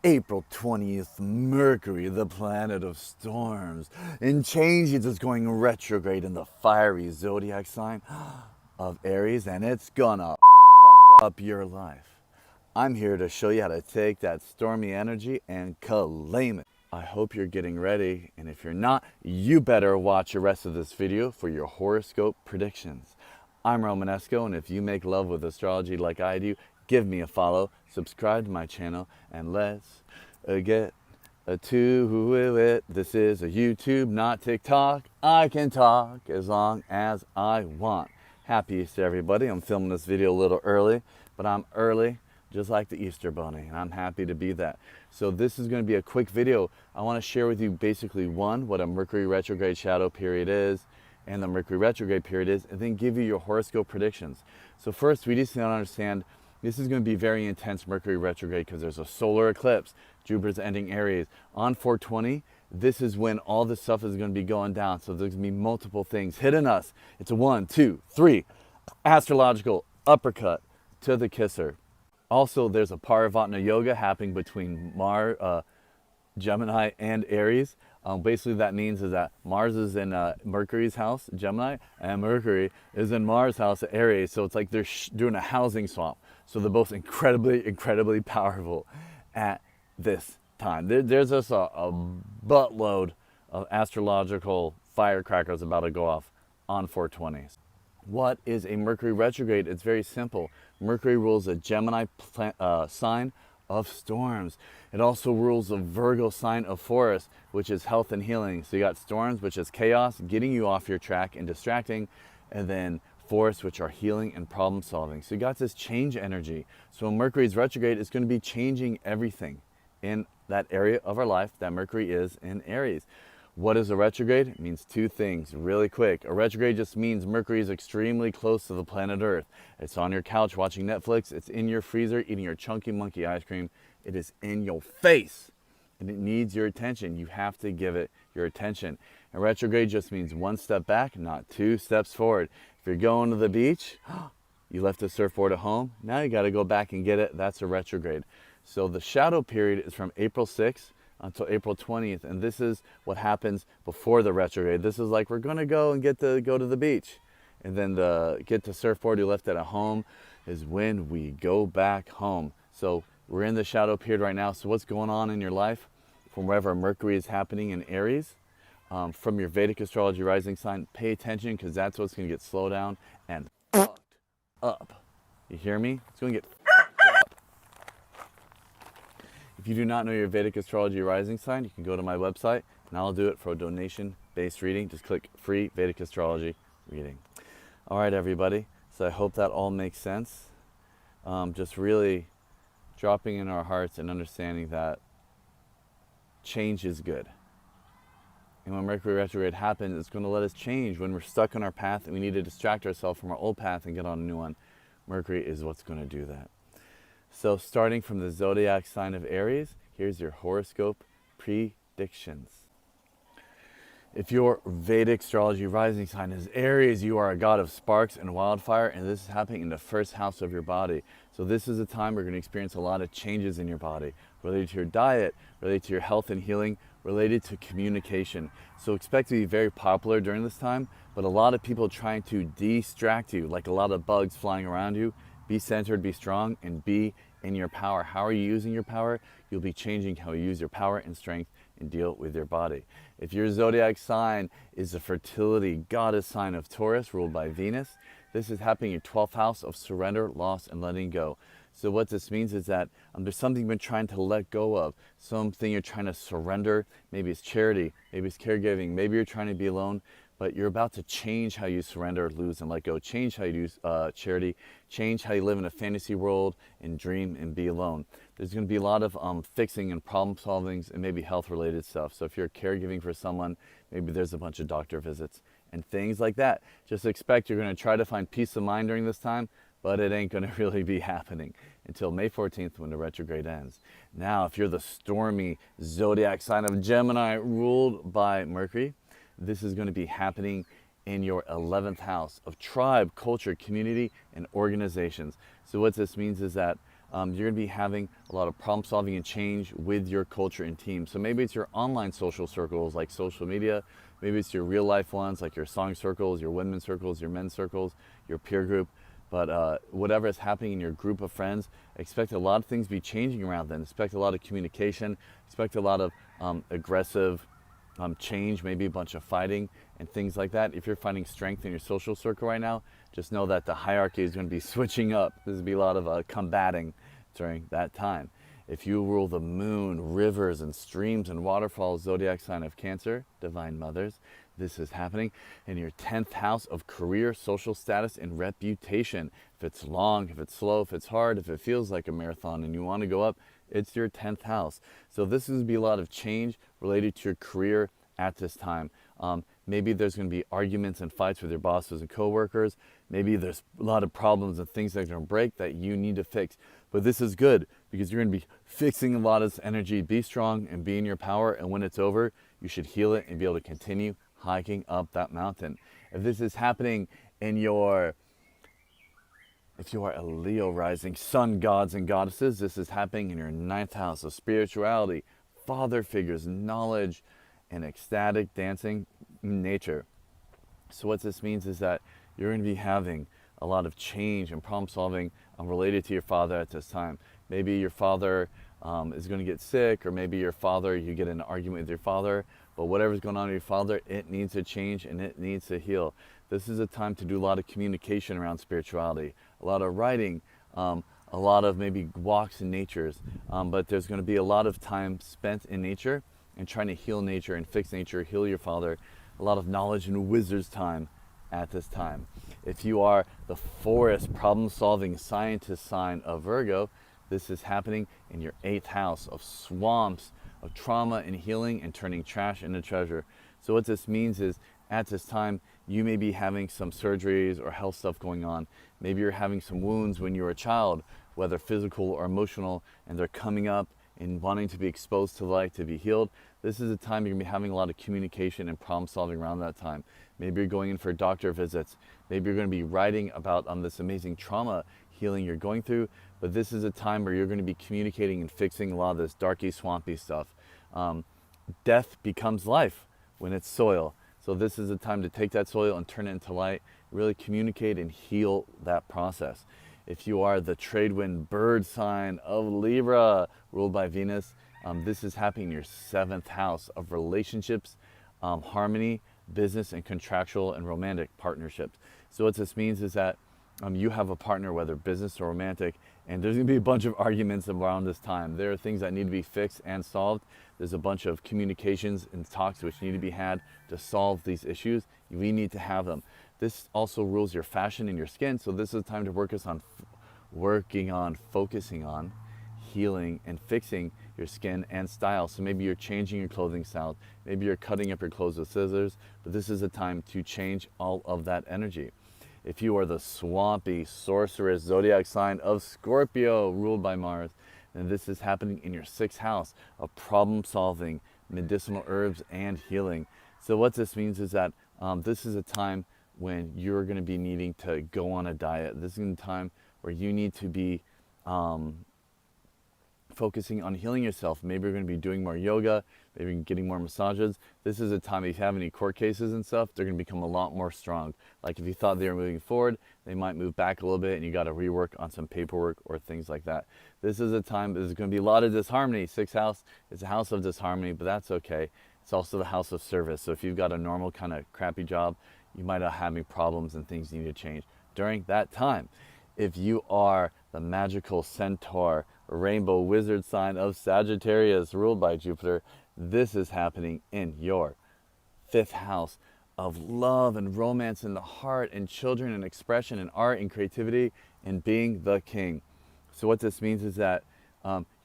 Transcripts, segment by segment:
April 20th, Mercury, the planet of storms, and changes is going retrograde in the fiery zodiac sign of Aries, and it's gonna fuck up your life. I'm here to show you how to take that stormy energy and claim it. I hope you're getting ready, and if you're not, you better watch the rest of this video for your horoscope predictions. I'm Romanesco, and if you make love with astrology like I do, give me a follow, subscribe to my channel, and let's get to it. This is a YouTube, not TikTok. I can talk as long as I want. Happy Easter, everybody. I'm filming this video a little early, but I'm early just like the Easter Bunny, and I'm happy to be that. So this is going to be a quick video. I want to share with you basically what a Mercury retrograde shadow period is, and the Mercury retrograde period is, and then give you your horoscope predictions. So first, we just need to understand this is going to be very intense Mercury retrograde because there's a solar eclipse. Jupiter's ending Aries. On 420, this is when all this stuff is going to be going down. So there's going to be multiple things hitting us. It's a 1, 2, 3 astrological uppercut to the kisser. Also, there's a Parivatana yoga happening between Gemini and Aries. Basically, that means is that Mars is in Mercury's house, Gemini, and Mercury is in Mars' house, Aries. So it's like they're doing a housing swap. So they're both incredibly powerful at this time. There's just a buttload of astrological firecrackers about to go off on 420. What is a Mercury retrograde? It's very simple. Mercury rules a Gemini sign of storms. It also rules a Virgo sign of forest, which is health and healing. So you got storms, which is chaos, getting you off your track and distracting, and then forests, which are healing and problem solving. So you got this change energy. So when Mercury's retrograde, it's going to be changing everything in that area of our life that Mercury is in Aries. What is a retrograde? It means two things really quick. A retrograde just means Mercury is extremely close to the planet Earth. It's on your couch watching Netflix. It's in your freezer eating your chunky monkey ice cream. It is in your face and it needs your attention. You have to give it your attention. And retrograde just means one step back, not two steps forward. If you're going to the beach, you left the surfboard at home. Now you got to go back and get it. That's a retrograde. So the shadow period is from April 6th until April 20th, and this is what happens before the retrograde. This is like we're going to go and go to the beach, and then get the surfboard you left at home is when we go back home. So we're in the shadow period right now. So what's going on in your life from wherever Mercury is happening in Aries, from your Vedic astrology rising sign, pay attention because that's what's going to get slowed down and fucked up. You hear me? It's going to get fucked up. If you do not know your Vedic astrology rising sign, you can go to my website and I'll do it for a donation-based reading. Just click free Vedic astrology reading. All right, everybody. So I hope that all makes sense. Just really dropping in our hearts and understanding that change is good. And when Mercury retrograde happens, it's going to let us change. When we're stuck on our path and we need to distract ourselves from our old path and get on a new one, Mercury is what's going to do that. So starting from the zodiac sign of Aries, here's your horoscope predictions. If your Vedic astrology rising sign is Aries, you are a god of sparks and wildfire, and this is happening in the first house of your body. So this is a time we're going to experience a lot of changes in your body, related to your diet, related to your health and healing, related to communication. So expect to be very popular during this time, but a lot of people trying to distract you, like a lot of bugs flying around you. Be centered, be strong, and be in your power. How are you using your power? You'll be changing how you use your power and strength and deal with your body. If your zodiac sign is the fertility goddess sign of Taurus, ruled by Venus, this is happening in your 12th house of surrender, loss, and letting go. So what this means is that there's something you've been trying to let go of, something you're trying to surrender. Maybe it's charity, maybe it's caregiving, maybe you're trying to be alone, but you're about to change how you surrender, lose, and let go. Change how you use charity. Change how you live in a fantasy world and dream and be alone. There's going to be a lot of fixing and problem solving and maybe health-related stuff. So if you're caregiving for someone, maybe there's a bunch of doctor visits and things like that. Just expect you're going to try to find peace of mind during this time, but it ain't going to really be happening until May 14th when the retrograde ends. Now, if you're the stormy zodiac sign of Gemini ruled by Mercury, this is going to be happening in your 11th house of tribe, culture, community, and organizations. So what this means is that you're going to be having a lot of problem solving and change with your culture and team. So maybe it's your online social circles like social media, maybe it's your real life ones like your song circles, your women's circles, your men's circles, your peer group. But whatever is happening in your group of friends, expect a lot of things to be changing around then. Expect a lot of communication, expect a lot of aggressive change, maybe a bunch of fighting and things like that. If you're finding strength in your social circle right now, just know that the hierarchy is going to be switching up. There's going to be a lot of combating during that time. If you rule the moon, rivers and streams and waterfalls, zodiac sign of Cancer, divine mothers, this is happening in your 10th house of career, social status, and reputation. If it's long, if it's slow, if it's hard, if it feels like a marathon and you want to go up, it's your 10th house. So this is going to be a lot of change related to your career at this time. Maybe there's going to be arguments and fights with your bosses and coworkers. Maybe there's a lot of problems and things that are going to break that you need to fix. But this is good because you're going to be fixing a lot of this energy. Be strong and be in your power. And when it's over, you should heal it and be able to continue hiking up that mountain. If this is happening in your, if you are a Leo rising, sun gods and goddesses, this is happening in your 9th house of spirituality, father figures, knowledge, and ecstatic dancing nature. So what this means is that you're going to be having a lot of change and problem solving related to your father at this time. Maybe your father is going to get sick, or maybe your father, you get in an argument with your father, but whatever's going on with your father, it needs to change and it needs to heal. This is a time to do a lot of communication around spirituality, a lot of writing, a lot of maybe walks in natures, but there's going to be a lot of time spent in nature and trying to heal nature and fix nature, heal your father, a lot of knowledge and wizard's time at this time. If you are the forest problem-solving scientist sign of Virgo, this is happening in your 8th house of swamps, of trauma and healing and turning trash into treasure. So what this means is at this time, you may be having some surgeries or health stuff going on. Maybe you're having some wounds when you were a child, whether physical or emotional, and they're coming up and wanting to be exposed to light to be healed. This is a time you're going to be having a lot of communication and problem solving around that time. Maybe you're going in for doctor visits. Maybe you're going to be writing about this amazing trauma healing you're going through. But this is a time where you're going to be communicating and fixing a lot of this darky, swampy stuff. Death becomes life when it's soil. So this is a time to take that soil and turn it into light, really communicate and heal that process. If you are the trade wind bird sign of Libra, ruled by Venus, this is happening in your 7th house of relationships, harmony, business, and contractual and romantic partnerships. So what this means is that you have a partner, whether business or romantic, and there's going to be a bunch of arguments around this time. There are things that need to be fixed and solved. There's a bunch of communications and talks which need to be had to solve these issues. We need to have them. This also rules your fashion and your skin, so this is time to working on focusing on healing and fixing your skin and style. So maybe you're changing your clothing style, maybe you're cutting up your clothes with scissors, but this is a time to change all of that energy. If you are the swampy sorceress zodiac sign of Scorpio, ruled by Mars, then this is happening in your 6th house of problem solving, medicinal herbs, and healing. So what this means is that this is a time when you're going to be needing to go on a diet. This is a time where you need to be focusing on healing yourself. Maybe you're going to be doing more yoga, maybe getting more massages. This is a time, if you have any court cases and stuff, they're going to become a lot more strong. Like if you thought they were moving forward, they might move back a little bit and you got to rework on some paperwork or things like that. This is a time, there's going to be a lot of disharmony. 6th house is a house of disharmony, but that's okay. It's also the house of service. So if you've got a normal kind of crappy job, you might not have any problems and things you need to change during that time. If you are the magical centaur, rainbow wizard sign of Sagittarius, ruled by Jupiter, this is happening in your 5th house of love and romance in the heart and children and expression and art and creativity and being the king. So what this means is that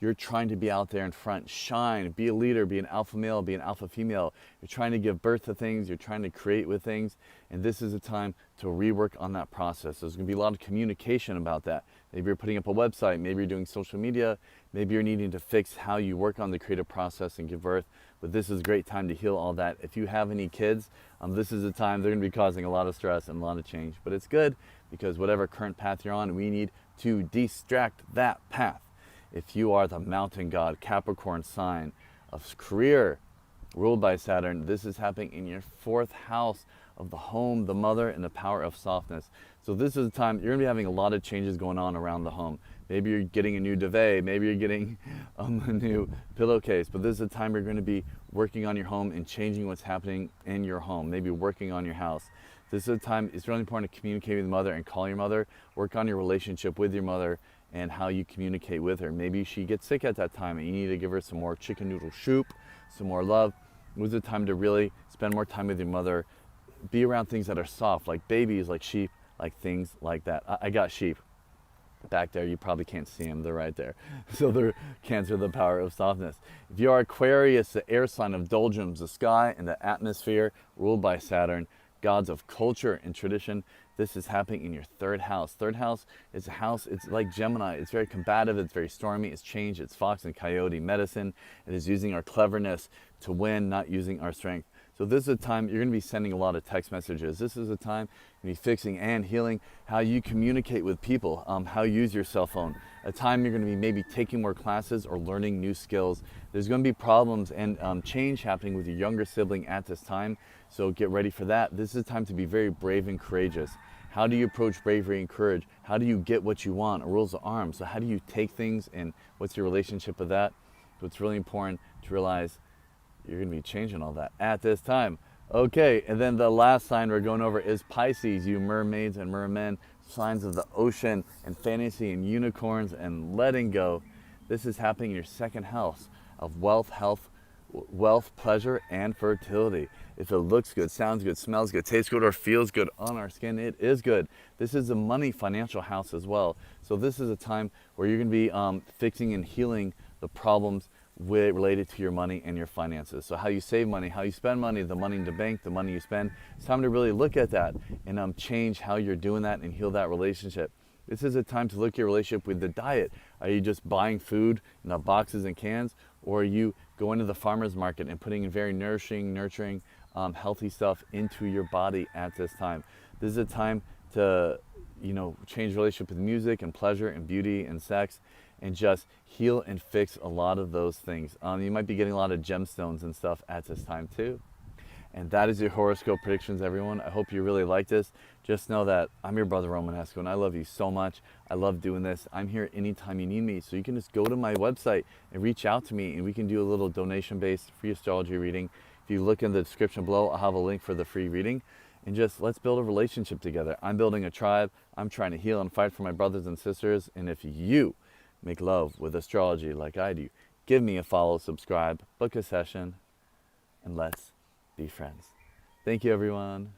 you're trying to be out there in front, shine, be a leader, be an alpha male, be an alpha female. You're trying to give birth to things, you're trying to create with things, and this is a time to rework on that process. There's going to be a lot of communication about that. Maybe you're putting up a website, maybe you're doing social media, maybe you're needing to fix how you work on the creative process and give birth, but this is a great time to heal all that. If you have any kids, this is a time they're going to be causing a lot of stress and a lot of change, but it's good because whatever current path you're on, we need to distract that path. If you are the mountain god Capricorn sign of career ruled by Saturn, this is happening in your 4th house of the home, the mother, and the power of softness. So this is a time you're going to be having a lot of changes going on around the home. Maybe you're getting a new duvet, maybe you're getting a new pillowcase, but this is a time you're going to be working on your home and changing what's happening in your home, maybe working on your house. This is a time it's really important to communicate with your mother and call your mother, work on your relationship with your mother and how you communicate with her. Maybe she gets sick at that time and you need to give her some more chicken noodle soup, some more love. It was a time to really spend more time with your mother, be around things that are soft, like babies, like sheep, like things like that. I got sheep back there. You probably can't see them. They're right there. So they're Cancer, the power of softness. If you are Aquarius, the air sign of doldrums, the sky and the atmosphere, ruled by Saturn, gods of culture and tradition, this is happening in your 3rd house. 3rd house is a house, it's like Gemini. It's very combative, it's very stormy, it's change, it's fox and coyote medicine. It is using our cleverness to win, not using our strength. So this is a time you're going to be sending a lot of text messages. This is a time you're going to be fixing and healing how you communicate with people, how you use your cell phone. A time you're going to be maybe taking more classes or learning new skills. There's going to be problems and change happening with your younger sibling at this time. So get ready for that. This is a time to be very brave and courageous. How do you approach bravery and courage? How do you get what you want? Rules of arms. So how do you take things and what's your relationship with that? So it's really important to realize you're going to be changing all that at this time. Okay, and then the last sign we're going over is Pisces, you mermaids and mermen, signs of the ocean and fantasy and unicorns and letting go. This is happening in your 2nd house of wealth, health, pleasure, and fertility. If it looks good, sounds good, smells good, tastes good, or feels good on our skin, it is good. This is a money financial house as well. So this is a time where you're going to be fixing and healing the problems related to your money and your finances. So how you save money, how you spend money, the money in the bank, the money you spend. It's time to really look at that and change how you're doing that and heal that relationship. This is a time to look at your relationship with the diet. Are you just buying food in boxes and cans, or are you going to the farmer's market and putting in very nourishing, nurturing, healthy stuff into your body at this time? This is a time to, change relationship with music and pleasure and beauty and sex, and just heal and fix a lot of those things. You might be getting a lot of gemstones and stuff at this time too. And that is your horoscope predictions, everyone. I hope you really like this. Just know that I'm your brother Romanesco, and I love you so much. I love doing this. I'm here anytime you need me. So you can just go to my website and reach out to me, and we can do a little donation-based free astrology reading. If you look in the description below, I'll have a link for the free reading. And just let's build a relationship together. I'm building a tribe. I'm trying to heal and fight for my brothers and sisters. And if you make love with astrology like I do, give me a follow, subscribe, book a session, and let's be friends. Thank you, everyone.